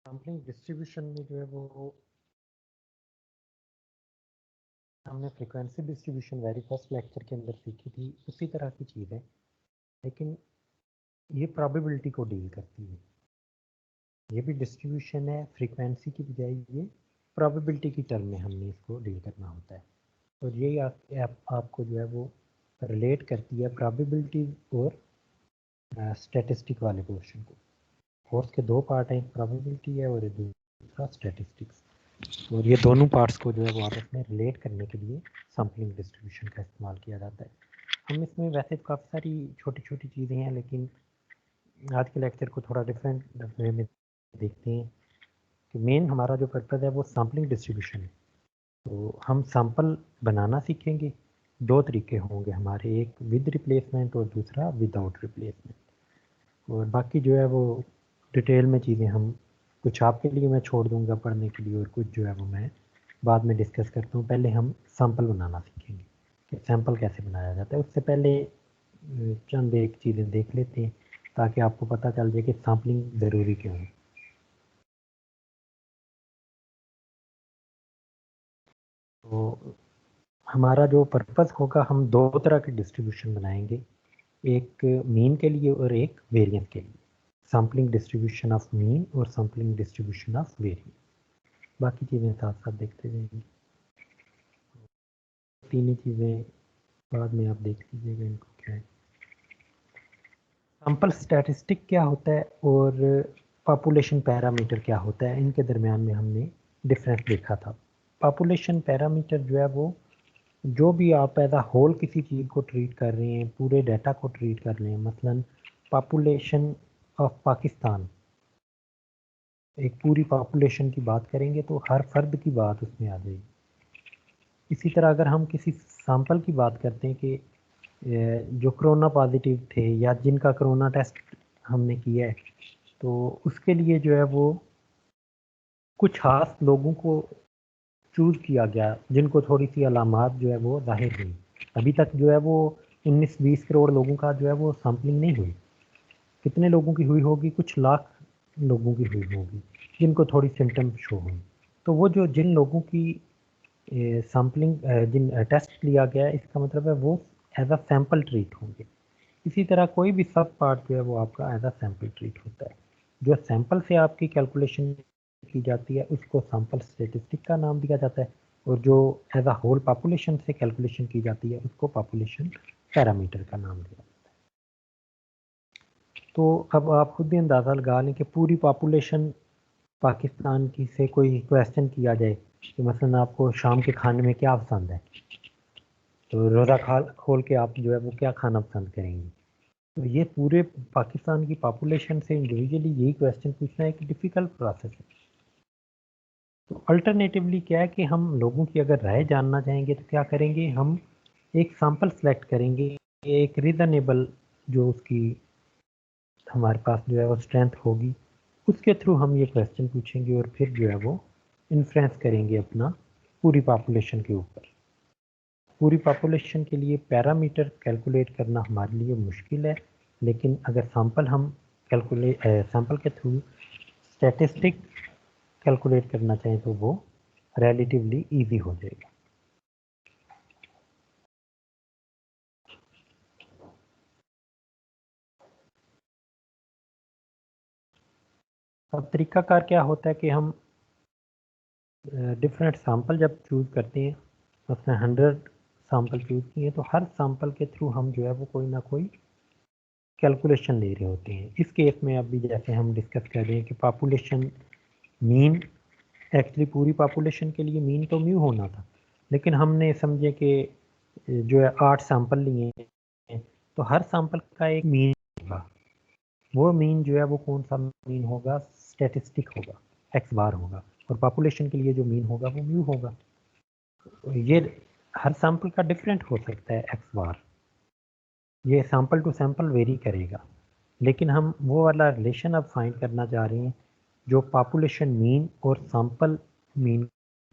Sampling distribution में जो है वो हमने frequency distribution very first lecture के अंदर सीखी थी, उसी तरह की चीज़ है, लेकिन ये प्रोबेबिलिटी को डील करती है। ये भी डिस्ट्रीब्यूशन है, फ्रीक्वेंसी की बजाय ये प्रोबेबिलिटी की टर्म में हमने इसको डील करना होता है। और यही आपको जो है वो रिलेट करती है प्रोबेबिलिटी और स्टैटिस्टिक वाले पोर्शन को। कोर्स के दो पार्ट हैं, एक प्रोबेबिलिटी है और दूसरा स्टैटिस्टिक्स। और ये दोनों पार्ट्स को जो है वो आपस में रिलेट करने के लिए सैम्पलिंग डिस्ट्रीब्यूशन का इस्तेमाल किया जाता है। हम इसमें वैसे काफ़ी सारी छोटी छोटी चीज़ें हैं, लेकिन आज के लेक्चर को थोड़ा डिफरेंट वे में देखते हैं कि मेन हमारा जो पर्पज़ है वो सैम्पलिंग डिस्ट्रीब्यूशन है। तो हम सैंपल बनाना सीखेंगे, दो तरीके होंगे हमारे, एक विद रिप्लेसमेंट और दूसरा विदाउट रिप्लेसमेंट। और बाकी जो है वो डिटेल में चीज़ें हम कुछ आपके लिए मैं छोड़ दूंगा पढ़ने के लिए, और कुछ जो है वो मैं बाद में डिस्कस करता हूँ। पहले हम सैंपल बनाना सीखेंगे कि सैंपल कैसे बनाया जाता है। उससे पहले चंद एक चीज़ें देख लेते हैं ताकि आपको पता चल जाए कि सैम्पलिंग ज़रूरी क्यों है। तो हमारा जो पर्पज़ होगा, हम दो तरह के डिस्ट्रीब्यूशन बनाएंगे, एक मीन के लिए और एक वेरिएंस के लिए। सैम्पलिंग डिस्ट्रीब्यूशन ऑफ मीन और सैम्पलिंग डिस्ट्रीब्यूशन ऑफ वेरिएंस। बाकी चीज़ें साथ साथ देखते जाएंगे। तीनों चीज़ें बाद में आप देख लीजिएगा इनको क्या है। सैंपल स्टैटिस्टिक क्या होता है और पॉपुलेशन पैरामीटर क्या होता है, इनके दरमियान में हमने डिफरेंस देखा था। पॉपुलेशन पैरामीटर जो है वो जो भी आप एज अ होल किसी चीज़ को ट्रीट कर रहे हैं, पूरे डाटा को ट्रीट कर रहे हैं, मसलन पॉपुलेशन ऑफ पाकिस्तान, एक पूरी पॉपुलेशन की बात करेंगे तो हर फर्द की बात उसमें आ जाएगी। इसी तरह अगर हम किसी सैंपल की बात करते हैं कि जो कोरोना पॉजिटिव थे या जिनका कोरोना टेस्ट हमने किया है, तो उसके लिए जो है वो कुछ खास लोगों को चूज़ किया गया जिनको थोड़ी सी अलामात जो है वो ज़ाहिर हुई। अभी तक जो है वो 19-20 करोड़ लोगों का जो है वो सैम्पलिंग नहीं हुई। कितने लोगों की हुई होगी? कुछ लाख लोगों की हुई होगी जिनको थोड़ी सिम्टम शो हुई। तो वो जो जिन लोगों की सैम्पलिंग जिन टेस्ट लिया गया है, इसका मतलब है वो एज अ सैंपल ट्रीट होंगे। इसी तरह कोई भी सब पार्ट जो है वो आपका एज अ सैंपल ट्रीट होता है। जो सैंपल से आपकी कैलकुलेशन की जाती है उसको सैंपल स्टेटिस्टिक का नाम दिया जाता है, और जो एज अ होल पॉपुलेशन से कैलकुलेशन की जाती है उसको पॉपुलेशन पैरामीटर का नाम दिया जाता है। तो अब आप खुद ही अंदाज़ा लगा लें कि पूरी पॉपुलेशन पाकिस्तान की से कोई क्वेश्चन किया जाए कि मसलन आपको शाम के खाने में क्या पसंद है, तो रोज़ा खोल के आप जो है वो क्या खाना पसंद करेंगे। तो ये पूरे पाकिस्तान की पॉपुलेशन से इंडिविजुअली यही क्वेश्चन पूछना एक डिफ़िकल्ट प्रोसेस है। तो अल्टरनेटिवली क्या है कि हम लोगों की अगर राय जानना चाहेंगे तो क्या करेंगे, हम एक सैंपल सेलेक्ट करेंगे, एक रीज़नेबल जो उसकी हमारे पास जो है वो स्ट्रेंथ होगी, उसके थ्रू हम ये क्वेश्चन पूछेंगे और फिर जो है वो इन्फ्लुएंस करेंगे अपना पूरी पॉपुलेशन के ऊपर। पूरी पॉपुलेशन के लिए पैरामीटर कैलकुलेट करना हमारे लिए मुश्किल है, लेकिन अगर सैंपल हम सैंपल के थ्रू स्टैटिस्टिक कैलकुलेट करना चाहें तो वो रिलेटिवली इजी हो जाएगा। अब तरीकाकार क्या होता है कि हम डिफरेंट सैंपल जब चूज़ करते हैं, उसमें 100 सैंपल चूज़ किए तो हर सैंपल के थ्रू हम जो है वो कोई ना कोई कैलकुलेशन ले रहे होते हैं। इस केस में अभी जैसे हम डिस्कस कर रहे हैं कि पॉपुलेशन मीन, एक्चुअली पूरी पॉपुलेशन के लिए मीन तो म्यू होना था, लेकिन हमने समझे कि जो है 8 सैंपल लिए हैं तो हर सैंपल का एक मीन होगा। वो मीन जो है वो कौन सा मीन होगा? स्टैटिस्टिक होगा, एक्स बार होगा, और पॉपुलेशन के लिए जो मीन होगा वो म्यू होगा। तो ये हर सैंपल का डिफरेंट हो सकता है एक्स बार, ये सैंपल टू सैंपल वेरी करेगा, लेकिन हम वो वाला रिलेशन अब फाइंड करना चाह रहे हैं जो पॉपुलेशन मीन और सैंपल मीन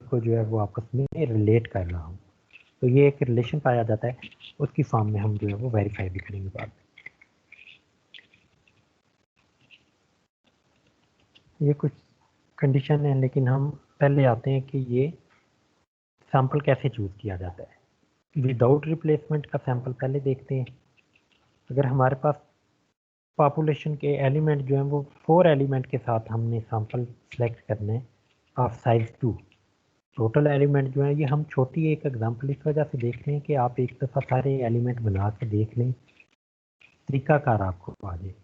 को जो है वो आपस में रिलेट कर रहा हो। तो ये एक रिलेशन पाया जाता है, उसकी फॉर्म में हम जो है वो वेरीफाई भी करेंगे बाद में। ये कुछ कंडीशन है, लेकिन हम पहले आते हैं कि ये सैंपल कैसे चूज़ किया जाता है। विदाउट रिप्लेसमेंट का सैंपल पहले देखते हैं। अगर हमारे पास पॉपुलेशन के एलिमेंट जो हैं वो 4 एलिमेंट के साथ हमने सैंपल सेलेक्ट करने ऑफ साइज 2। टोटल एलिमेंट जो है ये हम छोटी एक एग्जांपल इस वजह से देख रहे हैं कि आप एक दफ़ा सारे एलिमेंट बना के देख लें, तरीकाकार आपको आ जाए।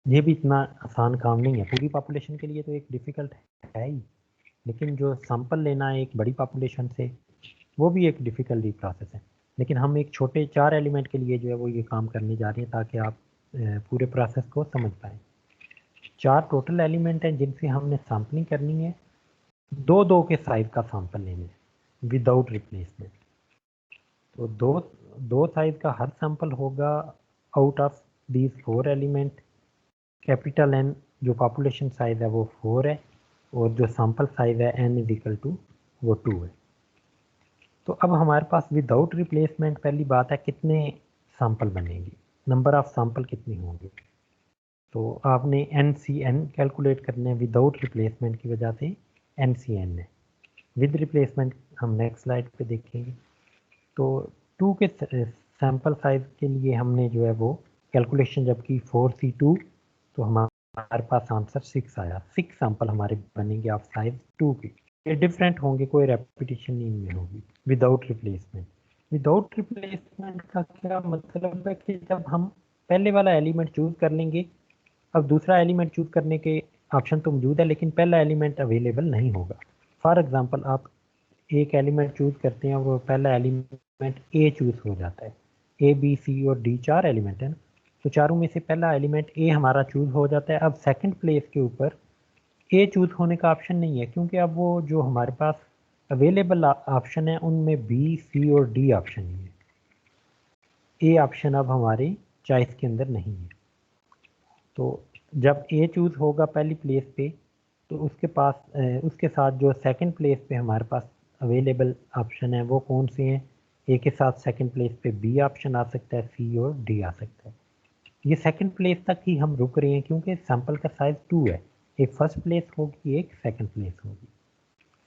ये भी इतना आसान काम नहीं है, पूरी पॉपुलेशन के लिए तो एक डिफ़िकल्ट है ही, लेकिन जो सैंपल लेना है एक बड़ी पॉपुलेशन से वो भी एक डिफ़िकल्टी प्रोसेस है। लेकिन हम एक छोटे 4 एलिमेंट के लिए जो है वो ये काम करने जा रहे हैं ताकि आप पूरे प्रोसेस को समझ पाएँ। 4 टोटल एलिमेंट हैं जिनसे हमने सैंपलिंग करनी है, 2-2 के साइज़ का सैंपल लेने हैं विदाउट रिप्लेसमेंट। तो दो साइज़ का हर सैंपल होगा out of these 4 element. Capital N जो पॉपुलेशन साइज़ है वो 4 है और जो सैंपल साइज़ है n इज इक्वल टू वो 2 है। तो अब हमारे पास विदाउट रिप्लेसमेंट पहली बात है कितने सैंपल बनेंगे, नंबर ऑफ सैंपल कितने होंगे। तो आपने NCN कैलकुलेट करने हैं विदाउट रिप्लेसमेंट की वजह से NCN है। विद रिप्लेसमेंट हम नेक्स्ट स्लाइड पे देखेंगे। तो 2 के सैंपल साइज के लिए हमने जो है वो कैलकुलेशन जब की 4C2 तो हमारे पास आंसर 6 आया। 6 सैंपल हमारे बनेंगे ऑफ साइज 2 के। ये डिफरेंट होंगे, कोई रेपिटेशन नहीं इनमें होगी विदाउट रिप्लेसमेंट। विदाउट रिप्लेसमेंट का क्या मतलब है कि जब हम पहले वाला एलिमेंट चूज कर लेंगे, अब दूसरा एलिमेंट चूज करने के ऑप्शन तो मौजूद है लेकिन पहला एलिमेंट अवेलेबल नहीं होगा। फॉर एग्जांपल आप एक एलिमेंट चूज करते हैं और वो पहला एलिमेंट ए चूज हो जाता है। ए बी सी और डी 4 एलिमेंट है ना, तो चारों में से पहला एलिमेंट ए हमारा चूज हो जाता है। अब सेकंड प्लेस के ऊपर ए चूज होने का ऑप्शन नहीं है क्योंकि अब वो जो हमारे पास अवेलेबल ऑप्शन है उनमें बी सी और डी ऑप्शन ही है। ए ऑप्शन अब हमारी चॉइस के अंदर नहीं है। तो जब ए चूज होगा पहली प्लेस पे तो उसके साथ जो सेकंड प्लेस पे हमारे पास अवेलेबल ऑप्शन है वो कौन से हैं। ए के साथ सेकंड प्लेस पे बी ऑप्शन आ सकता है, सी और डी आ सकता है। ये सेकंड प्लेस तक ही हम रुक रहे हैं क्योंकि सैंपल का साइज 2 है। एक फर्स्ट प्लेस होगी, एक सेकंड प्लेस होगी।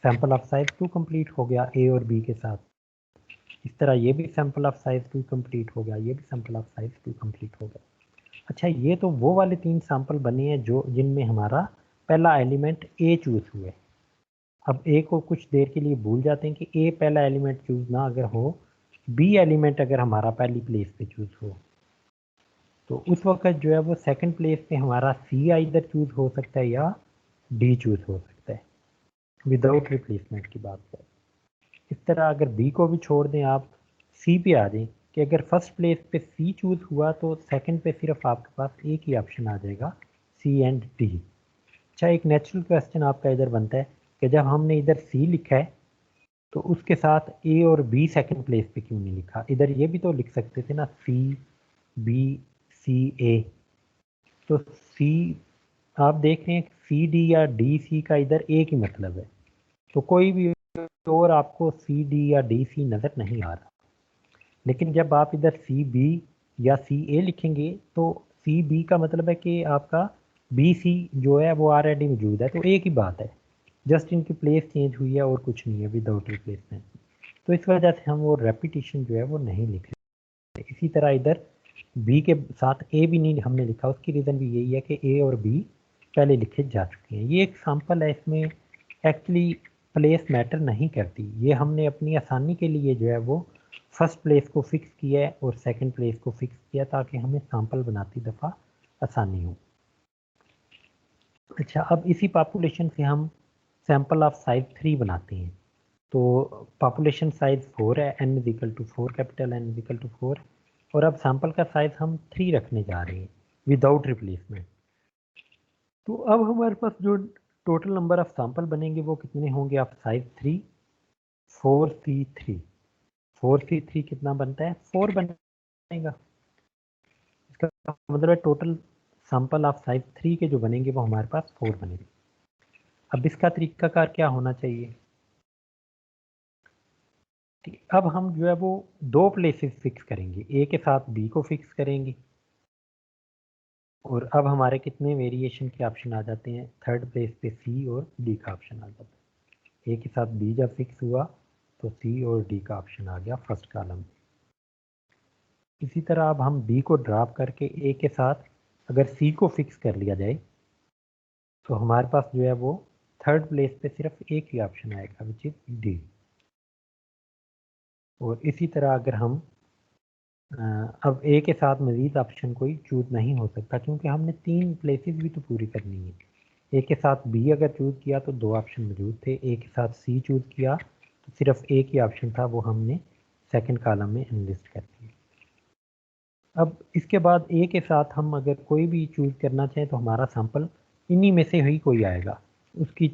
सैंपल ऑफ साइज 2 कंप्लीट हो गया ए और बी के साथ। इस तरह ये भी सैंपल ऑफ साइज 2 कंप्लीट हो गया, ये भी सैंपल ऑफ साइज 2 कंप्लीट हो गया। अच्छा, ये तो वो वाले 3 सैंपल बने हैं जो जिनमें हमारा पहला एलिमेंट ए चूज हुए। अब ए को कुछ देर के लिए भूल जाते हैं कि ए पहला एलिमेंट चूज ना अगर हो, बी एलिमेंट अगर हमारा पहली प्लेस पे चूज हो तो उस वक्त जो है वो सेकंड प्लेस पे हमारा सी आइदर चूज हो सकता है या डी चूज हो सकता है विदाउट रिप्लेसमेंट की बात करें। इस तरह अगर बी को भी छोड़ दें, आप सी पे आ जाएं कि अगर फर्स्ट प्लेस पे सी चूज हुआ तो सेकंड पे सिर्फ आपके पास एक ही ऑप्शन आ जाएगा, सी एंड डी। अच्छा, एक नेचुरल क्वेश्चन आपका इधर बनता है कि जब हमने इधर सी लिखा है तो उसके साथ ए और बी सेकंड प्लेस पे क्यों नहीं लिखा। इधर ये भी तो लिख सकते थे ना, सी बी सी ए। तो सी आप देख रहे हैं सी डी या डी सी का इधर एक ही मतलब है, तो कोई भी और आपको सी डी या डी सी नज़र नहीं आ रहा। लेकिन जब आप इधर सी बी या सी ए लिखेंगे तो सी बी का मतलब है कि आपका बी सी जो है वो ऑलरेडी मौजूद है, तो एक ही बात है, जस्ट इनकी प्लेस चेंज हुई है और कुछ नहीं है विदाउट रिप्लेसमेंट। तो इस वजह से हम वो रेपिटेशन जो है वो नहीं लिख रहे। इसी तरह इधर बी के साथ ए भी नहीं हमने लिखा, उसकी रीज़न भी यही है कि ए और बी पहले लिखे जा चुके हैं। ये एक सैंपल है, इसमें एक्चुअली प्लेस मैटर नहीं करती। ये हमने अपनी आसानी के लिए जो है वो फर्स्ट प्लेस को फिक्स किया है और सेकंड प्लेस को फिक्स किया ताकि हमें सैंपल बनाती दफ़ा आसानी हो। अच्छा, अब इसी पॉपुलेशन से हम सैंपल ऑफ साइज 3 बनाते हैं। तो पॉपुलेशन साइज 4 है, n is equal to 4, capital N is equal to 4। और अब सैंपल का साइज हम 3 रखने जा रहे हैं विदाउट रिप्लेसमेंट। तो अब हमारे पास जो टोटल नंबर ऑफ सैंपल बनेंगे वो कितने होंगे ऑफ साइज 3, 4C3। 4C3 कितना बनता है, 4 बनेगा। इसका मतलब है टोटल सैंपल ऑफ साइज 3 के जो बनेंगे वो हमारे पास 4 बनेंगे। अब इसका तरीकाकार क्या होना चाहिए कि अब हम जो है वो 2 प्लेसेस फिक्स करेंगे, ए के साथ बी को फिक्स करेंगे और अब हमारे कितने वेरिएशन के ऑप्शन आ जाते हैं, थर्ड प्लेस पे सी और डी का ऑप्शन आ जाता है। ए के साथ बी जब फिक्स हुआ तो सी और डी का ऑप्शन आ गया फर्स्ट कॉलम में। इसी तरह अब हम बी को ड्रॉप करके ए के साथ अगर सी को फिक्स कर लिया जाए तो हमारे पास जो है वो थर्ड प्लेस पे सिर्फ एक ही ऑप्शन आएगा विच इज डी। और इसी तरह अगर हम अब ए के साथ मजीद ऑप्शन कोई चूज नहीं हो सकता क्योंकि हमने 3 प्लेसेस भी तो पूरी करनी है। ए के साथ बी अगर चूज किया तो 2 ऑप्शन मौजूद थे, ए के साथ सी चूज किया तो सिर्फ एक ही ऑप्शन था, वो हमने सेकंड कॉलम में एनलिस्ट कर दिया। अब इसके बाद ए के साथ हम अगर कोई भी चूज करना चाहें तो हमारा सैंपल इन्हीं में से ही कोई आएगा, उसकी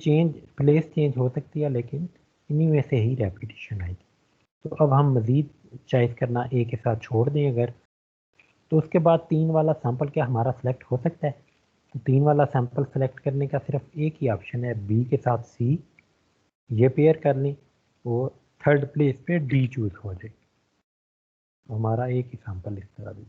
प्लेस चेंज हो सकती है लेकिन इन्हीं में से ही रेपिटेशन आएगी। तो अब हम मज़ीद चॉइस करना ए के साथ छोड़ दें अगर, तो उसके बाद 3 वाला सैंपल क्या हमारा सेलेक्ट हो सकता है? तो 3 वाला सैंपल सेलेक्ट करने का सिर्फ एक ही ऑप्शन है, बी के साथ सी ये पेयर कर लें और थर्ड प्लेस पे डी चूज हो जाए, तो हमारा एक ही सैंपल इस तरह भी।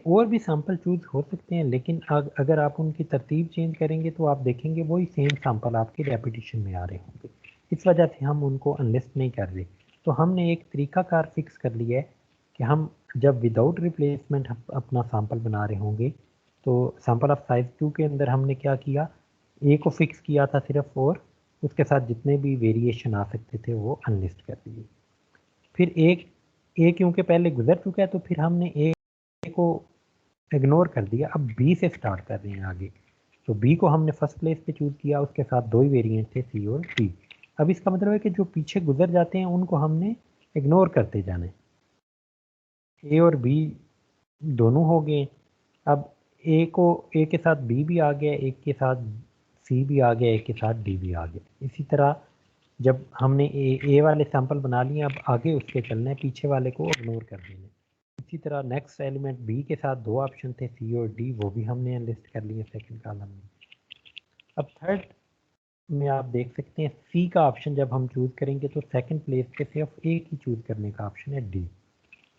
और भी सैंपल चूज हो सकते हैं लेकिन अगर आप उनकी तरतीब चेंज करेंगे तो आप देखेंगे वही सेम सैंपल आपके रेपिटेशन में आ रहे होंगे, इस वजह से हम उनको अनलिस्ट नहीं कर रहे। तो हमने एक तरीकाकार फिक्स कर लिया है कि हम जब विदाउट रिप्लेसमेंट अपना सैंपल बना रहे होंगे तो सैंपल ऑफ साइज 2 के अंदर हमने क्या किया, ए को फिक्स किया था सिर्फ और उसके साथ जितने भी वेरिएशन आ सकते थे वो अनलिस्ट कर दिए। फिर एक ए क्योंकि पहले गुजर चुका है तो फिर हमने ए को इग्नोर कर दिया, अब बी से स्टार्ट कर रहे हैं आगे। तो बी को हमने फर्स्ट प्लेस पे चूज किया, उसके साथ 2 ही वेरिएंट थे सी और डी। अब इसका मतलब है कि जो पीछे गुजर जाते हैं उनको हमने इग्नोर करते जाना है। ए और बी दोनों हो गए, अब ए के साथ बी भी आ गया, एक के साथ सी भी आ गया, एक के साथ डी भी आ गया। इसी तरह जब हमने ए वाले सैंपल बना लिए, अब आगे उसके चलना है, पीछे वाले को इग्नोर कर देना है। इसी तरह नेक्स्ट एलिमेंट बी के साथ 2 ऑप्शन थे सी और डी, वो भी हमने लिस्ट कर लिए सेकंड कॉलम में। अब थर्ड में आप देख सकते हैं सी का ऑप्शन जब हम चूज करेंगे तो सेकंड प्लेस पे सिर्फ एक ही चूज करने का ऑप्शन है डी,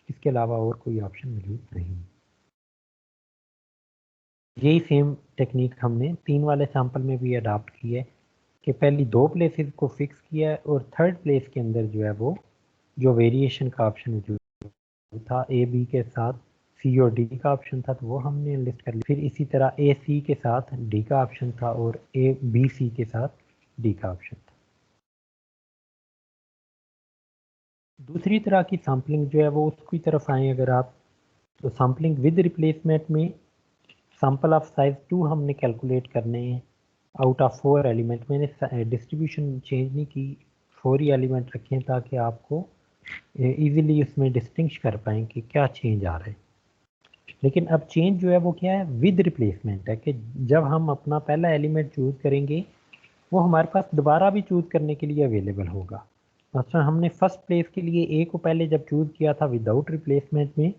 इसके अलावा और कोई ऑप्शन मौजूद नहीं। यही सेम टेक्निक हमने 3 वाले सैंपल में भी अडॉप्ट की है कि पहली 2 प्लेसेस को फिक्स किया है और थर्ड प्लेस के अंदर जो है वो जो वेरिएशन का ऑप्शन मौजूद था, ए बी के साथ सी और डी का ऑप्शन था तो वो हमने लिस्ट कर लिया। फिर इसी तरह ए सी के साथ डी का ऑप्शन था और ए बी सी के साथ डी का ऑप्शन था। दूसरी तरह की सैम्पलिंग जो है वो उसकी तरफ आए अगर आप, तो सैम्पलिंग विद रिप्लेसमेंट में सैंपल ऑफ साइज 2 हमने कैलकुलेट करने हैं आउट ऑफ 4 एलिमेंट। मैंने डिस्ट्रीब्यूशन चेंज नहीं की, 4 ही एलिमेंट रखे हैं ताकि आपको इजीली उसमें डिस्टिंग्विश कर पाएँ कि क्या चेंज आ रहा है। लेकिन अब चेंज जो है वो क्या है, विद रिप्लेसमेंट है कि जब हम अपना पहला एलिमेंट चूज करेंगे वो हमारे पास दोबारा भी चूज करने के लिए अवेलेबल होगा। अच्छा, हमने फर्स्ट प्लेस के लिए ए को पहले जब चूज किया था विदाउट रिप्लेसमेंट में,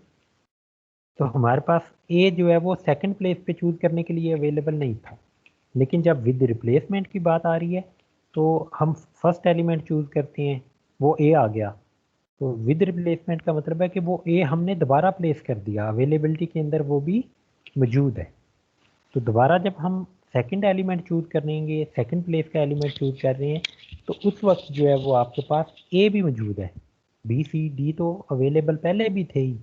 तो हमारे पास ए जो है वो सेकंड प्लेस पे चूज करने के लिए अवेलेबल नहीं था। लेकिन जब विद रिप्लेसमेंट की बात आ रही है तो हम फर्स्ट एलिमेंट चूज करते हैं, वो ए आ गया, तो विद रिप्लेसमेंट का मतलब है कि वो ए हमने दोबारा प्लेस कर दिया, अवेलेबिलिटी के अंदर वो भी मौजूद है। तो दोबारा जब हम सेकंड एलिमेंट चूज करेंगे, सेकंड प्लेस का एलिमेंट चूज कर रहे हैं, तो उस वक्त जो है वो आपके पास ए भी मौजूद है। बी सी डी तो अवेलेबल पहले भी थे ही,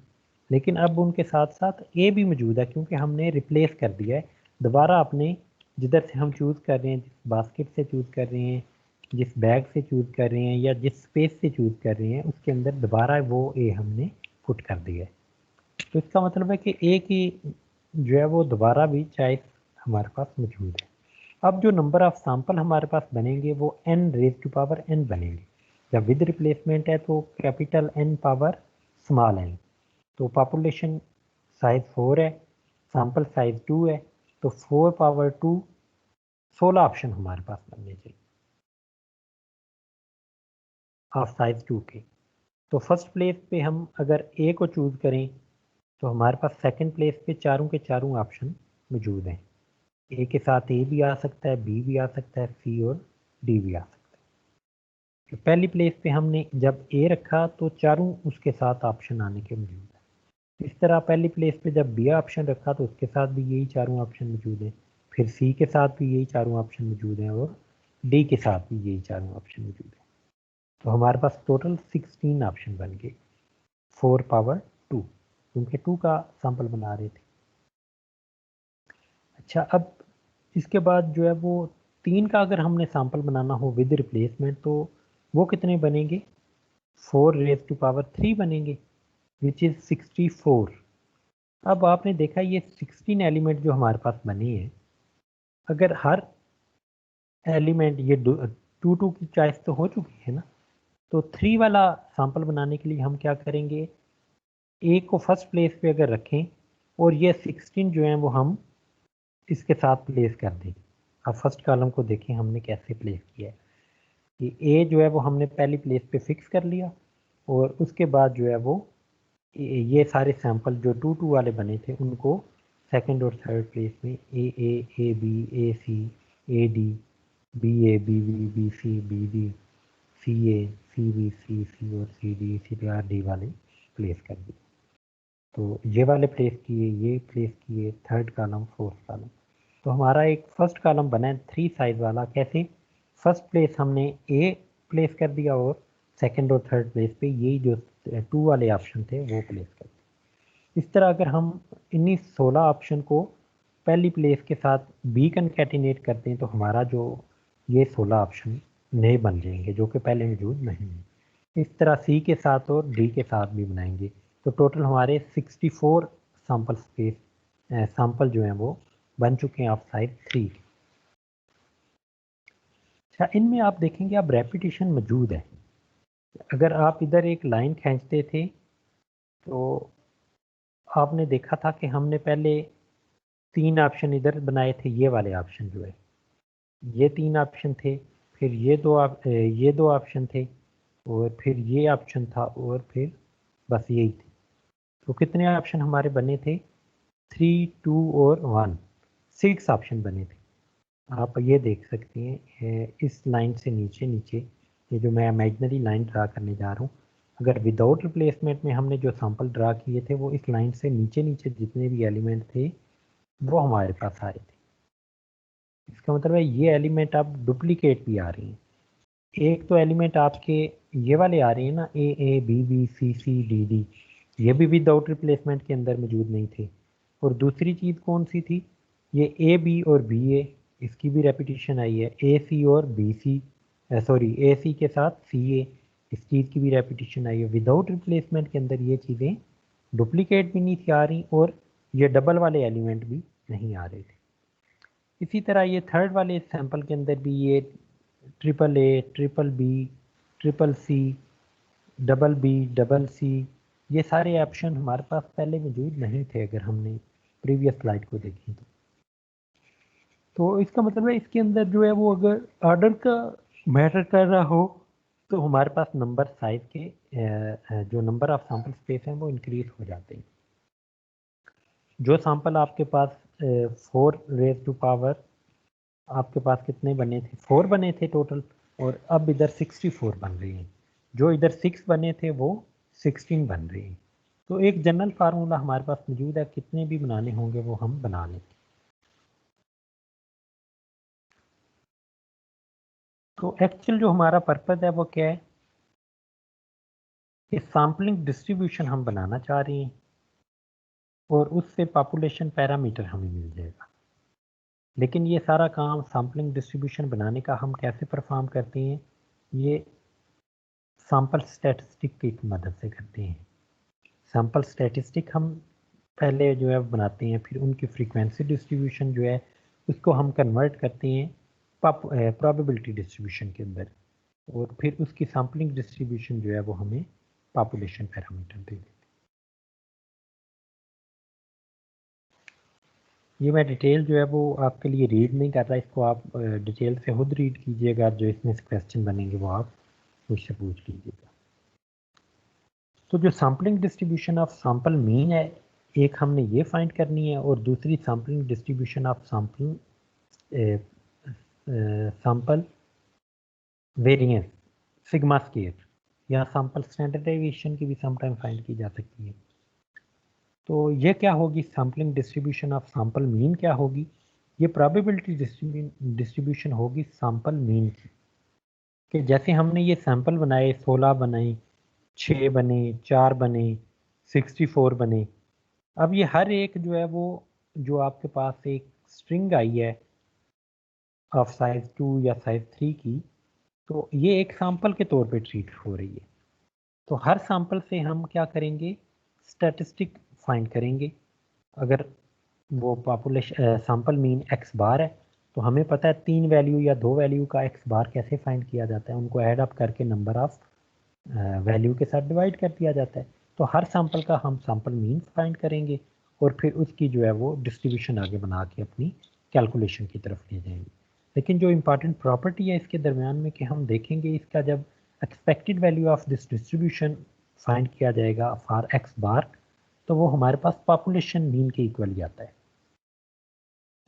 लेकिन अब उनके साथ साथ ए भी मौजूद है क्योंकि हमने रिप्लेस कर दिया है दोबारा अपने, जिधर से हम चूज़ कर रहे हैं, जिस बास्केट से चूज़ कर रहे हैं, जिस बैग से चूज़ कर रहे हैं या जिस स्पेस से चूज़ कर रहे हैं, उसके अंदर दोबारा वो ए हमने पुट कर दिया है। तो इसका मतलब है कि ए की जो है वो दोबारा भी चॉइस हमारे पास मौजूद है। अब जो नंबर ऑफ सैंपल हमारे पास बनेंगे वो n raise to power n बनेंगे। जब विद रिप्लेसमेंट है तो capital N power small n। तो पॉपुलेशन साइज 4 है, सैंपल साइज 2 है, तो 4 पावर 2 16 ऑप्शन हमारे पास बनने चाहिए ऑफ साइज 2 के। तो फर्स्ट प्लेस पे हम अगर ए को चूज करें तो हमारे पास सेकंड प्लेस पे चारों के चारों ऑप्शन मौजूद हैं। ए के साथ ए भी आ सकता है, बी भी आ सकता है, सी और डी भी आ सकता है। तो पहली प्लेस पे हमने जब ए रखा तो चारों उसके साथ ऑप्शन आने के मौजूद है। इस तरह पहली प्लेस पे जब बी ऑप्शन रखा तो उसके साथ भी यही चारों ऑप्शन मौजूद हैं, फिर सी के साथ भी यही चारों ऑप्शन मौजूद हैं और डी के साथ भी यही चारों ऑप्शन मौजूद हैं। तो हमारे पास टोटल 16 ऑप्शन बन गए 4 पावर 2, क्योंकि 2 का सैंपल बना रहे थे। अच्छा, अब इसके बाद जो है वो 3 का अगर हमने सैंपल बनाना हो विद रिप्लेसमेंट तो वो कितने बनेंगे, 4 रेज टू पावर 3 बनेंगे विच इज़ 64। अब आपने देखा ये 16 एलिमेंट जो हमारे पास बने हैं, अगर हर एलिमेंट ये टू टू की चॉइस तो हो चुकी है ना, तो 3 वाला सैंपल बनाने के लिए हम क्या करेंगे, ए को फर्स्ट प्लेस पे अगर रखें और ये 16 जो है वो हम इसके साथ प्लेस कर दें। अब फर्स्ट कॉलम को देखें हमने कैसे प्लेस किया है कि ए जो है वो हमने पहली प्लेस पे फिक्स कर लिया और उसके बाद जो है वो ये सारे सैंपल जो टू टू वाले बने थे उनको सेकंड और थर्ड प्लेस में A B A C A D B A B C B D C A C B C और सी डी इसी प्रकार डी वाले प्लेस कर दिए। तो ये वाले प्लेस किए, ये प्लेस किए, थर्ड कॉलम फोर्थ कॉलम। तो हमारा एक फर्स्ट कॉलम बना है 3 साइज वाला। कैसे, फर्स्ट प्लेस हमने ए प्लेस कर दिया और सेकंड और थर्ड प्लेस पे यही जो 2 वाले ऑप्शन थे वो प्लेस कर दिए। इस तरह अगर हम इन्हीं 16 ऑप्शन को पहली प्लेस के साथ बी कनकैटिनेट करते हैं तो हमारा जो ये 16 ऑप्शन नए बन जाएंगे जो कि पहले मौजूद नहीं है। इस तरह सी के साथ और डी के साथ भी बनाएंगे तो टोटल हमारे 64 सैंपल स्पेस सैंपल जो हैं वो बन चुके हैं ऑफ साइज 3। अच्छा, इनमें आप देखेंगे अब रेपिटेशन मौजूद है। अगर आप इधर एक लाइन खींचते थे तो आपने देखा था कि हमने पहले 3 ऑप्शन इधर बनाए थे, ये वाले ऑप्शन जो है ये 3 ऑप्शन थे, फिर ये 2 ऑप्शन थे और फिर ये ऑप्शन था और फिर बस यही थे। तो कितने ऑप्शन हमारे बने थे, 3 2 और 1, 6 ऑप्शन बने थे। आप ये देख सकते हैं इस लाइन से नीचे नीचे ये जो मैं इमेजिनरी लाइन ड्रा करने जा रहा हूँ, अगर विदाउट रिप्लेसमेंट में हमने जो सैंपल ड्रा किए थे वो इस लाइन से नीचे नीचे जितने भी एलिमेंट थे वो हमारे पास आए थे। इसका मतलब है ये एलिमेंट अब डुप्लीकेट भी आ रही हैं। एक तो एलिमेंट आपके ये वाले आ रहे हैं ना, A B B C D D, ये भी विदाउट रिप्लेसमेंट के अंदर मौजूद नहीं थे। और दूसरी चीज़ कौन सी थी, ये ए बी और बी ए, इसकी भी रेपिटेशन आई है, ए सी और बी सी, सॉरी ए सी के साथ सी ए, इस चीज़ की भी रेपिटेशन आई है। विदाउट रिप्लेसमेंट के अंदर ये चीज़ें डुप्लीकेट भी नहीं थी आ रही और ये डबल वाले एलिमेंट भी नहीं आ रहे थे। इसी तरह ये थर्ड वाले सैंपल के अंदर भी ये triple A, triple B, triple C, double B, double C, ये सारे ऑप्शन हमारे पास पहले मौजूद नहीं थे अगर हमने प्रीवियस स्लाइड को देखें तो इसका मतलब है इसके अंदर जो है वो अगर ऑर्डर का मैटर कर रहा हो तो हमारे पास नंबर साइज के जो नंबर ऑफ सैंपल स्पेस हैं वो इंक्रीज हो जाते हैं। जो सैंपल आपके पास 4 रेज टू पावर आपके पास कितने बने थे, 4 बने थे टोटल, और अब इधर 64 बन रही हैं। जो इधर 6 बने थे वो 16 बन रही हैं। तो एक जनरल फार्मूला हमारे पास मौजूद है, कितने भी बनाने होंगे वो हम बना लें। तो एक्चुअल जो हमारा पर्पज़ है वो क्या है, कि सैम्पलिंग डिस्ट्रीब्यूशन हम बनाना चाह रहे हैं और उससे पॉपुलेशन पैरामीटर हमें मिल जाएगा। लेकिन ये सारा काम सैम्पलिंग डिस्ट्रीब्यूशन बनाने का हम कैसे परफॉर्म करते हैं, ये सैंपल स्टैटिस्टिक की मदद से करते हैं। सैंपल स्टैटिस्टिक हम पहले जो है बनाते हैं, फिर उनकी फ्रीक्वेंसी डिस्ट्रीब्यूशन जो है उसको हम कन्वर्ट करते हैं प्रोबेबिलिटी डिस्ट्रीब्यूशन के अंदर, और फिर उसकी सैम्पलिंग डिस्ट्रीब्यूशन जो है वो हमें पॉपुलेशन पैरामीटर दे देती है। ये मैं डिटेल जो है वो आपके लिए रीड नहीं कर रहा, इसको आप डिटेल से खुद रीड कीजिएगा, जो इसमें से क्वेश्चन बनेंगे वो आप मुझसे पूछ लीजिएगा। तो जो sampling distribution of sample mean है, एक हमने ये फाइंड करनी है, और दूसरी sampling distribution of sampling sample variance sigma square, या सैंपल स्टैंडर्ड डेविएशन की भी समटाइम फाइंड की जा सकती है। तो ये क्या होगी, sampling distribution of sample mean क्या होगी, ये प्रोबेबिलिटी डिस्ट्रीब्यूशन होगी सैंपल मीन की, कि जैसे हमने ये सैंपल बनाए, 16 बनाए, 6 बने, 4 बने, 64 बने, अब ये हर एक जो है वो, जो आपके पास एक स्ट्रिंग आई है ऑफ साइज 2 या साइज 3 की, तो ये एक सैंपल के तौर पे ट्रीट हो रही है। तो हर सैंपल से हम क्या करेंगे, स्टैटिस्टिक फाइंड करेंगे। अगर वो population sample mean x bar है, तो हमें पता है 3 वैल्यू या 2 वैल्यू का एक्स बार कैसे फाइंड किया जाता है, उनको ऐड अप करके नंबर ऑफ वैल्यू के साथ डिवाइड कर दिया जाता है। तो हर सैंपल का हम सैंपल मीन फाइंड करेंगे और फिर उसकी जो है वो डिस्ट्रीब्यूशन आगे बना के अपनी कैलकुलेशन की तरफ ले जाएंगे। लेकिन जो इम्पॉर्टेंट प्रॉपर्टी है इसके दरमियान में कि हम देखेंगे इसका जब expected value of this distribution find किया जाएगा फॉर एक्स बार, तो वो हमारे पास पॉपुलेशन मीन के इक्वल ही आता है।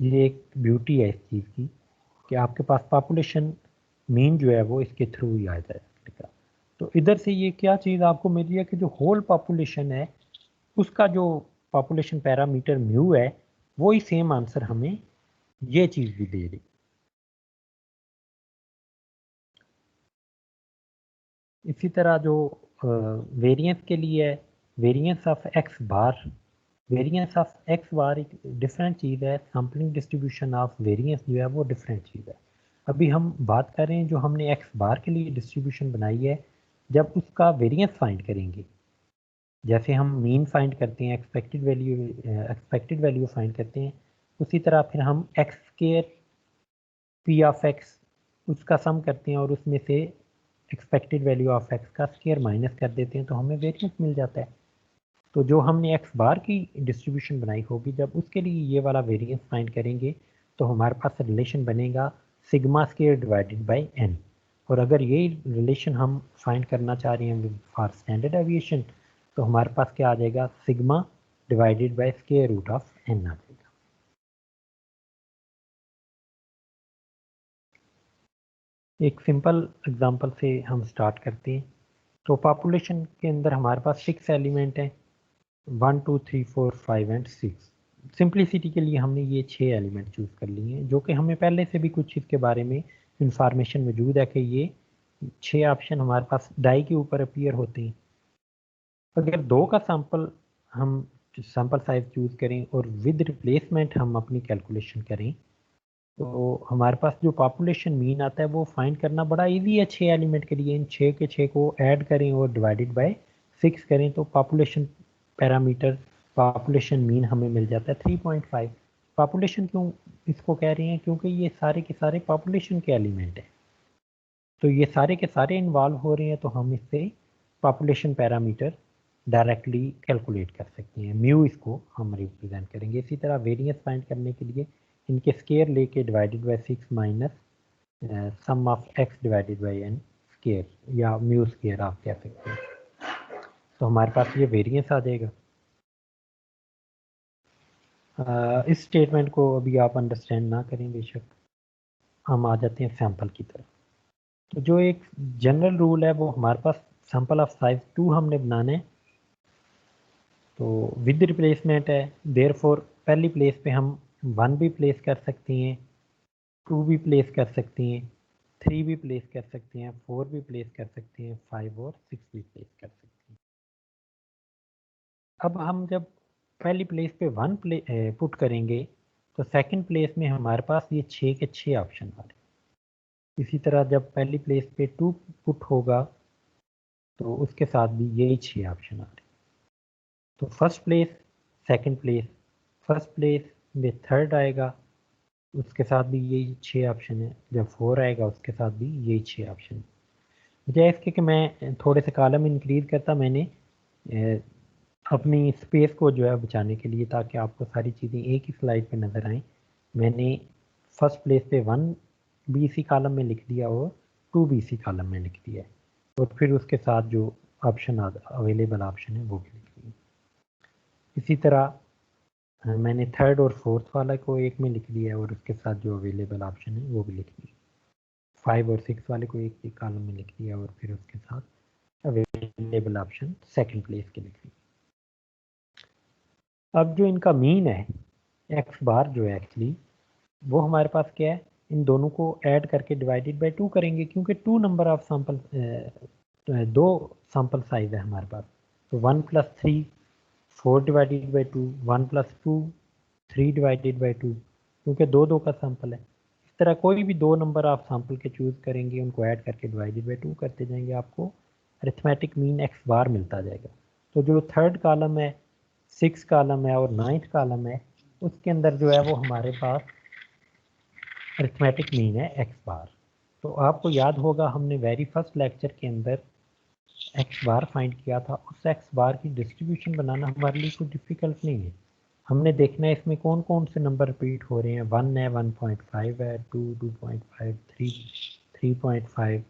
ये एक ब्यूटी है इस चीज़ की कि आपके पास पॉपुलेशन मीन जो है वो इसके थ्रू ही आ जाएगा। तो इधर से ये क्या चीज़ आपको मिल रही है कि जो होल पॉपुलेशन है उसका जो पॉपुलेशन पैरामीटर म्यू है, वो ही सेम आंसर हमें ये चीज़ भी दे रही। इसी तरह जो वेरिएंस के लिए है, variance of x bar, variance of x bar एक डिफरेंट चीज़ है, सैम्पलिंग डिस्ट्रीब्यूशन ऑफ वेरिएंस जो है वो डिफरेंट चीज़ है। अभी हम बात कर रहे हैं जो हमने एक्स बार के लिए डिस्ट्रीब्यूशन बनाई है, जब उसका वेरिएंस फाइंड करेंगे, जैसे हम मीन फाइंड करते हैं, एक्सपेक्टेड वैल्यू फाइंड करते हैं, उसी तरह फिर हम x square P of x उसका सम करते हैं और उसमें से एक्सपेक्टेड वैल्यू ऑफ एक्स का स्केयर माइनस कर देते हैं, तो हमें वेरिएंस मिल जाता है। तो जो हमने एक्स बार की डिस्ट्रीब्यूशन बनाई होगी, जब उसके लिए ये वाला वेरिएंस फाइंड करेंगे तो हमारे पास रिलेशन बनेगा sigma square divided by N. और अगर ये रिलेशन हम फाइंड करना चाह रहे हैं फॉर स्टैंडर्ड एविएशन, तो हमारे पास क्या आ जाएगा, sigma divided by square root of n आ जाएगा। एक सिंपल एग्जांपल से हम स्टार्ट करते हैं। तो पॉपुलेशन के अंदर हमारे पास 6 एलिमेंट हैं, 1 2 3 4 5 एंड 6। सिंप्लिसिटी के लिए हमने ये 6 एलिमेंट चूज़ कर लिए हैं, जो कि हमें पहले से भी कुछ इसके बारे में इंफॉर्मेशन मौजूद है कि ये 6 ऑप्शन हमारे पास डाई के ऊपर अपीयर होते हैं। अगर 2 का सैंपल हम सैंपल साइज चूज़ करें और विद रिप्लेसमेंट हम अपनी कैलकुलेशन करें, तो हमारे पास जो पॉपुलेशन मीन आता है वो फाइंड करना बड़ा इजी है। 6 एलिमेंट के लिए इन 6 के 6 को ऐड करें और डिवाइडेड बाय 6 करें, तो पॉपुलेशन पैरामीटर, पॉपुलेशन मीन हमें मिल जाता है 3.5। पॉपुलेशन क्यों इसको कह रहे हैं, क्योंकि ये सारे के सारे पॉपुलेशन के एलिमेंट हैं, तो ये सारे के सारे इन्वॉल्व हो रहे हैं, तो हम इससे पॉपुलेशन पैरामीटर डायरेक्टली कैलकुलेट कर सकते हैं। म्यू इसको हम रिप्रेजेंट करेंगे। इसी तरह वेरिएंस फाइंड करने के लिए इनके स्केयर लेके divided by 6 minus sum of X divided by N square, या म्यू स्केयर आप कह सकते हैं। तो हमारे पास ये वेरिएंस आ जाएगा। इस स्टेटमेंट को अभी आप अंडरस्टैंड ना करें बेशक, हम आ जाते हैं सैंपल की तरफ। तो जो एक जनरल रूल है वो हमारे पास, सैंपल ऑफ साइज 2 हमने बनाना है, तो विद रिप्लेसमेंट है, देयरफॉर पहली प्लेस पे हम 1 भी प्लेस कर सकते हैं, 2 भी प्लेस कर सकते हैं, 3 भी प्लेस कर सकते हैं, 4 भी प्लेस कर सकते हैं, 5 और 6 भी प्लेस कर सकते हैं। अब हम जब पहली प्लेस पे 1 पुट करेंगे, तो सेकंड प्लेस में हमारे पास ये 6 के 6 ऑप्शन आ रहे हैं। इसी तरह जब पहली प्लेस पे 2 पुट होगा, तो उसके साथ भी यही 6 ऑप्शन आ रहे हैं। तो first place, second place, first place में थर्ड आएगा, उसके साथ भी यही 6 ऑप्शन है। जब 4 आएगा उसके साथ भी यही 6 ऑप्शन है। बजाय इसके कि मैं थोड़े से कॉलम इंक्रीज करता, मैंने अपनी स्पेस को जो है बचाने के लिए, ताकि आपको सारी चीज़ें एक ही स्लाइड पे नज़र आएँ, मैंने फर्स्ट प्लेस पे 1 भी इसी कॉलम में लिख दिया और 2 भी इसी कॉलम में लिख दिया है, और फिर उसके साथ जो ऑप्शन अवेलेबल ऑप्शन है वो भी लिख दिए। इसी तरह मैंने थर्ड और फोर्थ वाला को एक में लिख दिया है और उसके साथ जो अवेलेबल ऑप्शन है वो भी लिख दिया। 5 और 6 वाले को एक कॉलम में लिख दिया और फिर उसके साथ अवेलेबल ऑप्शन सेकंड प्लेस के लिख दिए। अब जो इनका मीन है एक्स बार जो है एक्चुअली वो हमारे पास क्या है, इन दोनों को ऐड करके डिवाइडेड बाय 2 करेंगे, क्योंकि 2 number of sample, 2 sample size है हमारे पास। तो 1 + 3 4 डिवाइडेड बाई 2, 1 + 2 3 डिवाइडेड बाई 2, क्योंकि दो दो का सैंपल है। इस तरह कोई भी 2 नंबर आप सैंपल के चूज़ करेंगे, उनको ऐड करके डिवाइडेड बाई 2 करते जाएंगे, आपको अरिथमेटिक मीन एक्स बार मिलता जाएगा। तो जो थर्ड कॉलम है, 6 कॉलम है और 9th कॉलम है, उसके अंदर जो है वो हमारे पास अरिथमेटिक मीन है एक्स बार। तो आपको याद होगा हमने वेरी फर्स्ट लेक्चर के अंदर एक्स बार फाइंड किया था। उस एक्स बार की डिस्ट्रीब्यूशन बनाना हमारे लिए कोई डिफ़िकल्ट नहीं है। हमने देखना है इसमें कौन कौन से नंबर रिपीट हो रहे हैं। 1 है, 1.5 है, 2, 2.5, 3, 3.5,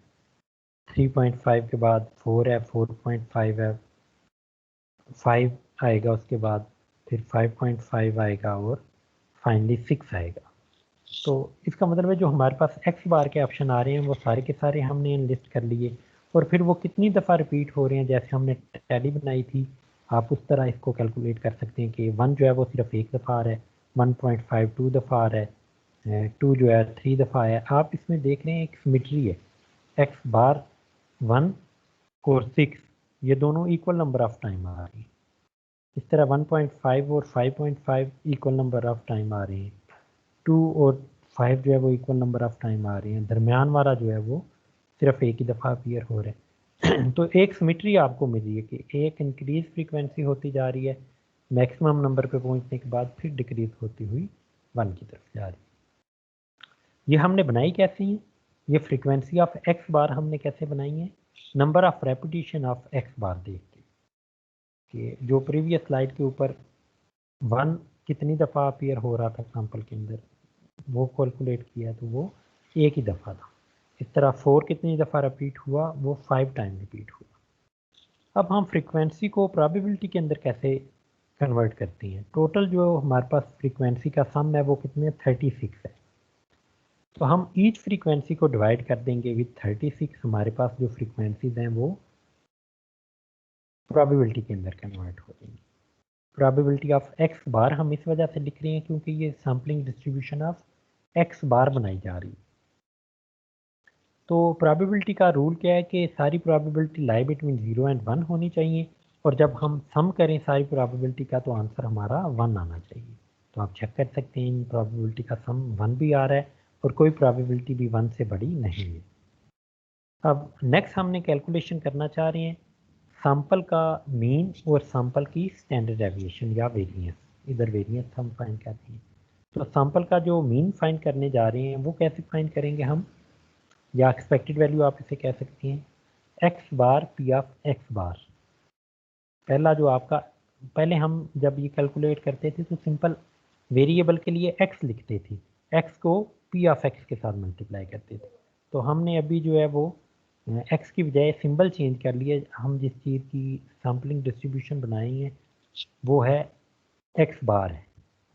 3.5 के बाद 4 है, 4.5 है, 5 आएगा उसके बाद, फिर 5.5 आएगा और फाइनली 6 आएगा। तो इसका मतलब है जो हमारे पास एक्स बार के ऑप्शन आ रहे हैं वो सारे के सारे हमने लिस्ट कर लिए, और फिर वो कितनी दफ़ा रिपीट हो रहे हैं जैसे हमने टैली बनाई थी, आप उस तरह इसको कैलकुलेट कर सकते हैं कि 1 जो है वो सिर्फ एक दफ़ा आ रहा है, 1.5 2 दफ़ा आ रहा है, 2 जो है 3 दफ़ा है। आप इसमें देख रहे हैं एक सिमिट्री है, एक्स बार 1 और 6 ये दोनों इक्वल नंबर ऑफ टाइम आ रही है। इस तरह 1.5 और 5.5 इक्वल नंबर ऑफ टाइम आ रहे हैं, 2 और 5 जो है वो इक्वल नंबर ऑफ टाइम आ रही हैं, दरमियान वाला जो है वो सिर्फ एक ही दफ़ा अपीयर हो रहा है। तो एक सिमिट्री आपको मिल रही है कि एक इंक्रीज फ्रीक्वेंसी होती जा रही है, मैक्सिमम नंबर पे पहुंचने के बाद फिर डिक्रीज होती हुई 1 की तरफ जा रही है। ये हमने बनाई कैसे है, ये फ्रीक्वेंसी ऑफ एक्स बार हमने कैसे बनाई है, number of repetition of x bar देख के, कि जो प्रीवियस स्लाइड के ऊपर 1 कितनी दफ़ा अपीयर हो रहा था सैंपल के अंदर वो कैलकुलेट किया तो वो एक ही दफ़ा था। इस तरह 4 कितनी दफ़ा रिपीट हुआ, वो 5 टाइम रिपीट हुआ। अब हम फ्रीक्वेंसी को प्रोबेबिलिटी के अंदर कैसे कन्वर्ट करते हैं। टोटल जो हमारे पास फ्रीक्वेंसी का सम है वो कितने 36 है। तो हम ईच फ्रीक्वेंसी को डिवाइड कर देंगे विद 36, हमारे पास जो फ्रीक्वेंसीज हैं वो प्रोबेबिलिटी के अंदर कन्वर्ट हो जाएंगी। प्रोबेबिलिटी ऑफ एक्स बार हम इस वजह से लिख रहे हैं क्योंकि ये सैम्पलिंग डिस्ट्रीब्यूशन ऑफ एक्स बार बनाई जा रही है। तो प्रोबेबिलिटी का रूल क्या है कि सारी प्रोबेबिलिटी लाई बिटवीन 0 एंड 1 होनी चाहिए, और जब हम सम करें सारी प्रोबेबिलिटी का तो आंसर हमारा 1 आना चाहिए। तो आप चेक कर सकते हैं इन प्रोबेबिलिटी का सम 1 भी आ रहा है और कोई प्रोबेबिलिटी भी 1 से बड़ी नहीं है। अब नेक्स्ट हमने कैलकुलेशन करना चाह रहे हैं सैंपल का मीन और सैंपल की स्टैंडर्ड डेविएशन या वेरिएंस, इधर वेरिएंस हम फाइंड करते हैं। तो सैंपल का जो मीन फाइंड करने जा रहे हैं वो कैसे फाइंड करेंगे हम, या एक्सपेक्टेड वैल्यू आप इसे कह सकते हैं, x bar p of x bar. पहला जो आपका, पहले हम जब ये कैलकुलेट करते थे तो सिंपल वेरिएबल के लिए एक्स लिखते थे, एक्स को पी ऑफ एक्स के साथ मल्टीप्लाई करते थे। तो हमने अभी जो है वो एक्स की बजाय सिंबल चेंज कर लिया। हम जिस चीज़ की सैम्पलिंग डिस्ट्रीब्यूशन बनाई है वो है एक्स बार है।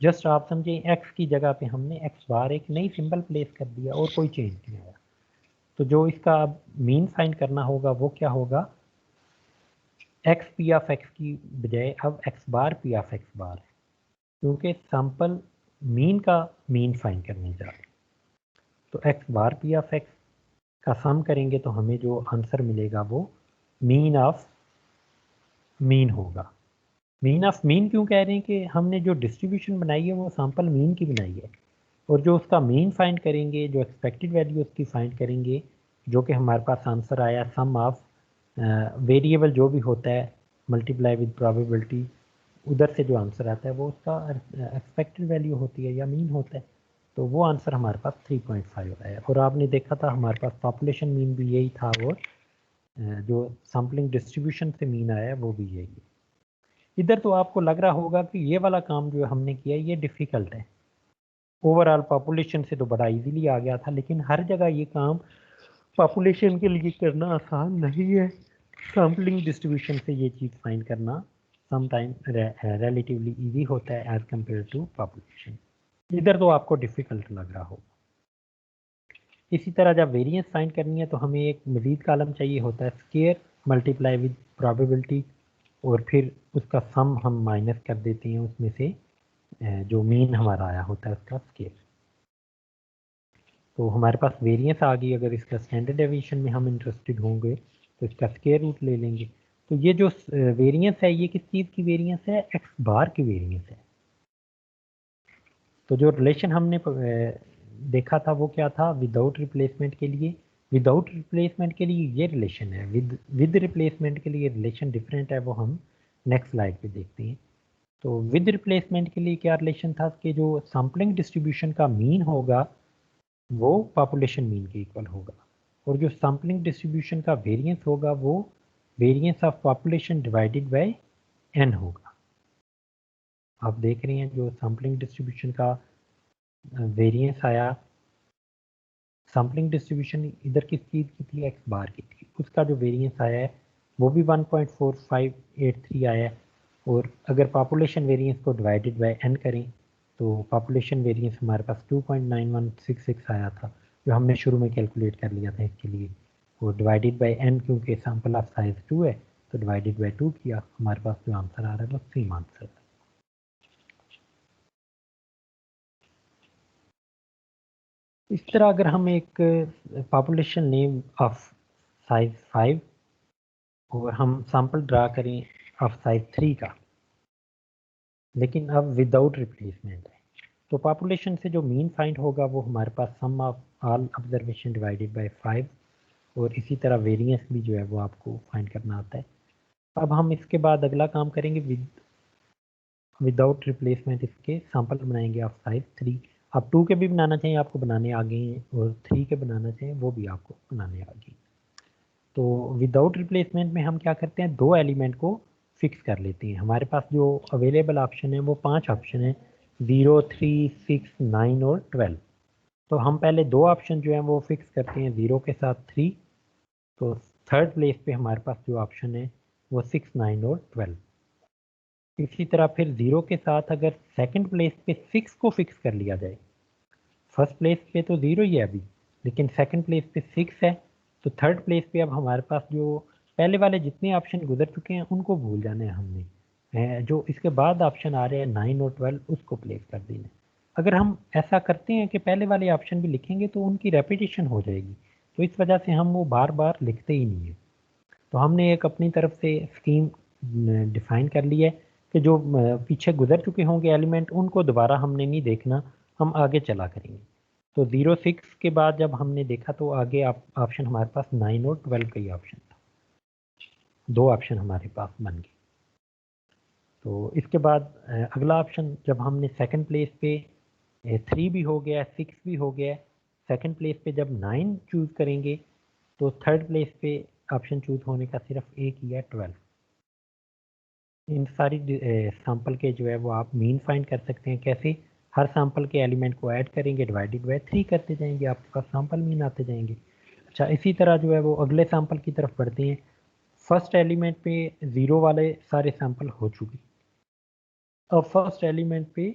जस्ट आप समझें एक्स की जगह पे हमने एक्स बार एक नई सिंबल प्लेस कर दिया और कोई चेंज नहीं आया। तो जो इसका अब मीन फाइंड करना होगा वो क्या होगा, एक्स पी ऑफ एक्स की बजाय अब x bar p of x bar है, क्योंकि सैंपल मीन का मीन फाइंड करने जा रहे हैं। तो x bar p of x का सम करेंगे तो हमें जो आंसर मिलेगा वो मीन ऑफ मीन होगा। मीन ऑफ मीन क्यों कह रहे हैं कि हमने जो डिस्ट्रीब्यूशन बनाई है वो सैंपल मीन की बनाई है, और जो उसका मीन फाइंड करेंगे, जो एक्सपेक्टेड वैल्यू उसकी फाइंड करेंगे, जो कि हमारे पास आंसर आया सम ऑफ वेरिएबल जो भी होता है मल्टीप्लाई विद प्रोबेबिलिटी, उधर से जो आंसर आता है वो उसका एक्सपेक्टेड वैल्यू होती है या मीन होता है। तो वो आंसर हमारे पास 3.5 आया, और आपने देखा था हमारे पास पॉपुलेशन मीन भी यही था, और जो सैम्पलिंग डिस्ट्रीब्यूशन से मीन आया वो भी यही है। इधर तो आपको लग रहा होगा कि ये वाला काम जो हमने किया ये डिफ़िकल्ट है, ओवरऑल पॉपुलेशन से तो बड़ा इजीली आ गया था, लेकिन हर जगह ये काम पॉपुलेशन के लिए करना आसान नहीं है। सैम्पलिंग डिस्ट्रीब्यूशन से ये चीज़ फाइंड करना समटाइम रिलेटिवली इजी होता है एज कम्पेयर टू पॉपुलेशन। इधर तो आपको डिफ़िकल्ट लग रहा हो। इसी तरह जब वेरिएंस फाइंड करनी है तो हमें एक मज़ीद कॉलम चाहिए होता है, स्केयर मल्टीप्लाई विद प्रोबेबिलिटी। और फिर उसका सम हम माइनस कर देते हैं उसमें से जो मीन हमारा आया होता है उसका स्केयर। तो हमारे पास वेरिएंस आ गई। अगर इसका स्टैंडर्ड डेविएशन में हम इंटरेस्टेड होंगे तो इसका स्क्वायर रूट ले लेंगे। तो ये जो वेरिएंस है ये किस चीज़ की वेरिएंस है? एक्स बार की वेरिएंस है। तो जो रिलेशन हमने देखा था वो क्या था? विदाउट रिप्लेसमेंट के लिए, विदाउट रिप्लेसमेंट के लिए ये रिलेशन है, विद रिप्लेसमेंट के लिए रिलेशन डिफरेंट है, वो हम नेक्स्ट स्लाइड पे देखते हैं। तो विद रिप्लेसमेंट के लिए क्या रिलेशन था कि जो सैम्पलिंग डिस्ट्रीब्यूशन का मीन होगा वो पॉपुलेशन मीन के इक्वल होगा, और जो सैम्पलिंग डिस्ट्रीब्यूशन का वेरिएंस होगा वो variance of population divided by n होगा। आप देख रहे हैं जो सैम्पलिंग डिस्ट्रीब्यूशन का वेरिएंस आया, सैम्पलिंग डिस्ट्रीब्यूशन इधर किस चीज़ की थी? एक्स बार की थी। उसका जो वेरिएंस आया है वो भी 1.4583 आया है। और अगर पॉपुलेशन वेरिएंस को डिवाइडेड बाय n करें तो पॉपुलेशन वेरिएंस हमारे पास 2.9166 आया था, जो हमने शुरू में कैलकुलेट कर लिया था इसके लिए। वो डिवाइडेड बाय n, क्योंकि सैम्पल ऑफ साइज 2 है तो डिवाइडेड बाय 2 किया, हमारे पास जो आंसर आ रहा है वो सेम आंसर है। इस तरह अगर हम एक पॉपुलेशन नेम ऑफ साइज 5 और हम सैंपल ड्रा करें ऑफ साइज 3 का, लेकिन अब विदाउट रिप्लेसमेंट है, तो पॉपुलेशन से जो मीन फाइंड होगा वो हमारे पास sum of all observation divided by 5, और इसी तरह वेरिएंस भी जो है वो आपको फाइंड करना आता है। अब हम इसके बाद अगला काम करेंगे, विदाउट रिप्लेसमेंट इसके सैंपल बनाएंगे ऑफ साइज 3। आप 2 के भी बनाना चाहिए आपको बनाने आ गए हैं, और 3 के बनाना चाहिए वो भी आपको बनाने आ गए। तो विदाउट रिप्लेसमेंट में हम क्या करते हैं, दो एलिमेंट को फिक्स कर लेते हैं। हमारे पास जो अवेलेबल ऑप्शन है वो 5 ऑप्शन है, 0, 3, 6, 9 और 12। तो हम पहले दो ऑप्शन जो है वो फिक्स करते हैं 0 के साथ 3। तो थर्ड प्लेस पे हमारे पास जो ऑप्शन है वो 6, 9 और 12। इसी तरह फिर 0 के साथ अगर सेकंड प्लेस पे 6 को फिक्स कर लिया जाए, फर्स्ट प्लेस पे तो 0 ही है अभी, लेकिन सेकंड प्लेस पे 6 है, तो थर्ड प्लेस पे अब हमारे पास जो पहले वाले जितने ऑप्शन गुजर चुके हैं उनको भूल जाने हैं हमने, जो इसके बाद ऑप्शन आ रहे हैं 9 और 12 उसको प्लेस कर देना। अगर हम ऐसा करते हैं कि पहले वाले ऑप्शन भी लिखेंगे तो उनकी रेपिटेशन हो जाएगी, तो इस वजह से हम वो बार बार लिखते ही नहीं है। तो हमने एक अपनी तरफ से स्कीम डिफाइन कर ली है कि जो पीछे गुजर चुके होंगे एलिमेंट उनको दोबारा हमने नहीं देखना, हम आगे चला करेंगे। तो 0, 6 के बाद जब हमने देखा तो आगे ऑप्शन हमारे पास 9 और 12 का ही ऑप्शन था, दो ऑप्शन हमारे पास बन गए। तो इसके बाद अगला ऑप्शन जब हमने सेकंड प्लेस पे 3 भी हो गया, 6 भी हो गया, सेकंड प्लेस पे जब 9 चूज करेंगे तो थर्ड प्लेस पे ऑप्शन चूज होने का सिर्फ एक ही है, 12। इन सारी सैंपल के जो है वो आप मीन फाइंड कर सकते हैं। कैसे? हर सैंपल के एलिमेंट को ऐड करेंगे, डिवाइडेड बाय 3 करते जाएंगे, आपके पास सैंपल मीन आते जाएंगे। अच्छा, इसी तरह जो है वो अगले सैंपल की तरफ बढ़ते हैं। फर्स्ट एलिमेंट पे 0 वाले सारे सैंपल हो चुके, अब फर्स्ट एलिमेंट पे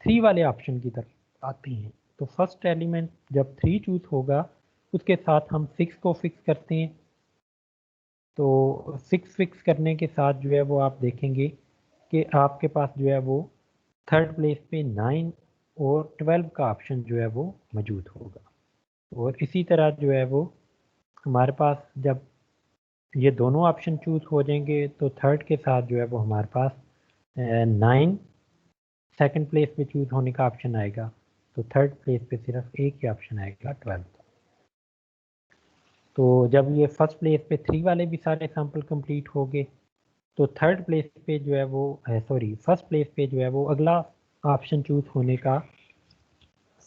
3 वाले ऑप्शन की तरफ आते हैं। तो फर्स्ट एलिमेंट जब 3 चूज होगा उसके साथ हम 6 को फिक्स करते हैं। तो 6 फिक्स करने के साथ जो है वो आप देखेंगे कि आपके पास जो है वो थर्ड प्लेस पे 9 और 12 का ऑप्शन जो है वो मौजूद होगा। और इसी तरह जो है वो हमारे पास जब ये दोनों ऑप्शन चूज हो जाएंगे तो थर्ड के साथ जो है वो हमारे पास 9 सेकंड प्लेस पे चूज होने का ऑप्शन आएगा, तो थर्ड प्लेस पे सिर्फ एक ही ऑप्शन आएगा, 12। तो जब ये फर्स्ट प्लेस पे 3 वाले भी सारे सैंपल कंप्लीट हो गए तो थर्ड प्लेस पे जो है वो फर्स्ट प्लेस पे जो है वो अगला ऑप्शन चूज होने का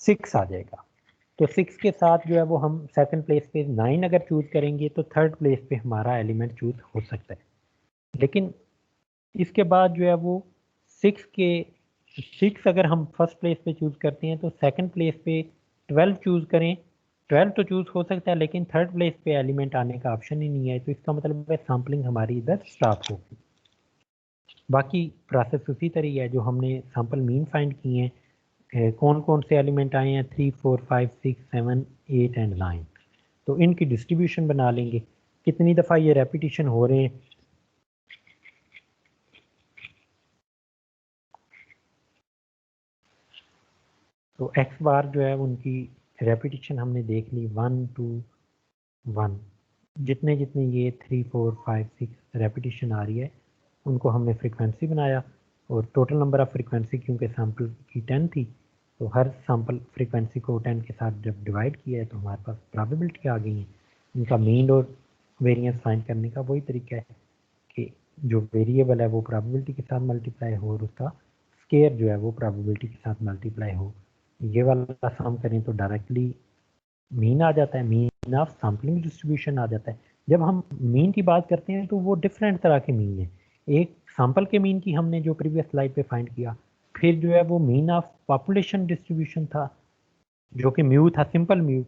6 आ जाएगा। तो 6 के साथ जो है वो हम सेकंड प्लेस पे 9 अगर चूज करेंगे तो थर्ड प्लेस पे हमारा एलिमेंट चूज हो सकता है। लेकिन इसके बाद जो है वो 6 अगर हम फर्स्ट प्लेस पे चूज करते हैं तो सेकंड प्लेस पे 12 चूज करें, 12 तो चूज हो सकता है लेकिन थर्ड प्लेस पे एलिमेंट आने का ऑप्शन ही नहीं है, तो इसका मतलब है सैम्पलिंग हमारी इधर स्टॉप होगी। बाकी प्रोसेस उसी तरह है जो हमने सैंपल मीन फाइंड किए हैं, कौन कौन से एलिमेंट आए हैं 3, 4, 5, 6, 7, 8 एंड 9, तो इनकी डिस्ट्रीब्यूशन बना लेंगे। कितनी दफ़ा ये रेपिटेशन हो रहे हैं तो एक्स बार जो है उनकी रेपिटेशन हमने देख ली 1 2 1, जितने जितने ये 3 4 5 6 रेपिटेशन आ रही है उनको हमने फ्रीक्वेंसी बनाया, और टोटल नंबर ऑफ फ्रीक्वेंसी क्योंकि सैम्पल की 10 थी तो हर सैम्पल फ्रीक्वेंसी को 10 के साथ जब डिवाइड किया है तो हमारे पास प्रोबेबिलिटी आ गई है। इनका मीन और वेरिएंस फाइंड करने का वही तरीका है कि जो वेरिएबल है वो प्रोबेबिलिटी के साथ मल्टीप्लाई हो और उसका स्केयर जो है वो प्रोबेबिलिटी के साथ मल्टीप्लाई हो। ये वाला सम करें तो डायरेक्टली मीन आ जाता है, मीन ऑफ सैम्पलिंग डिस्ट्रीब्यूशन आ जाता है। जब हम मीन की बात करते हैं तो वो डिफरेंट तरह के मीन है। एक सैंपल के मीन की हमने जो प्रीवियस स्लाइड पे फाइंड किया, फिर जो है वो मीन ऑफ पॉपुलेशन डिस्ट्रीब्यूशन था जो कि म्यू था, सिंपल म्यू,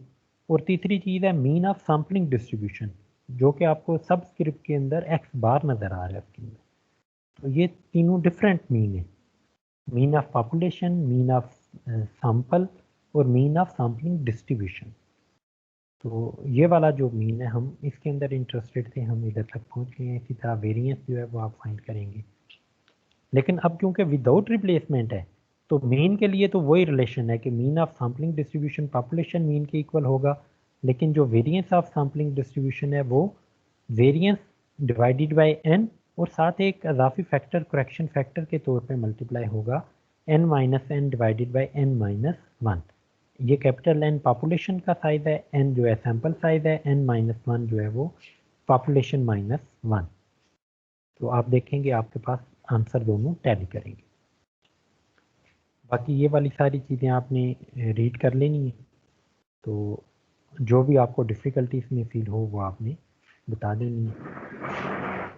और तीसरी चीज़ है मीन ऑफ सैम्पलिंग डिस्ट्रीब्यूशन जो कि आपको सब स्क्रिप्ट के अंदर एक्स बार नज़र आ रहा है उसके अंदर। तो ये तीनों डिफरेंट मीन है, mean of population, mean of sample और मीन ऑफ सैम्पलिंग डिस्ट्रीब्यूशन। तो ये वाला जो मीन है हम इसके अंदर इंटरेस्टेड थे, हम इधर तक पहुंच गए हैं। इसी तरह वेरिएंस जो है वो आप फाइंड करेंगे, लेकिन अब क्योंकि विदाउट रिप्लेसमेंट है तो मीन के लिए तो वही रिलेशन है कि mean of sampling distribution population mean के इक्वल होगा, लेकिन जो वेरिएंस ऑफ सैम्पलिंग डिस्ट्रीब्यूशन है वो वेरिएंस डिवाइडेड बाय एन और साथ एक इजाफी फैक्टर करेक्शन फैक्टर के तौर पे मल्टीप्लाई होगा N minus N divided by N minus 1। ये कैपिटल एन पॉपुलेशन का साइज है, एन जो है सैंपल साइज है, एन माइनस 1 जो है वो पॉपुलेशन माइनस 1। तो आप देखेंगे आपके पास आंसर दोनों टैली करेंगे। बाकी ये वाली सारी चीज़ें आपने रीड कर लेनी है, तो जो भी आपको डिफ़िकल्टी इसमें फील हो वो आपने बता देनी है।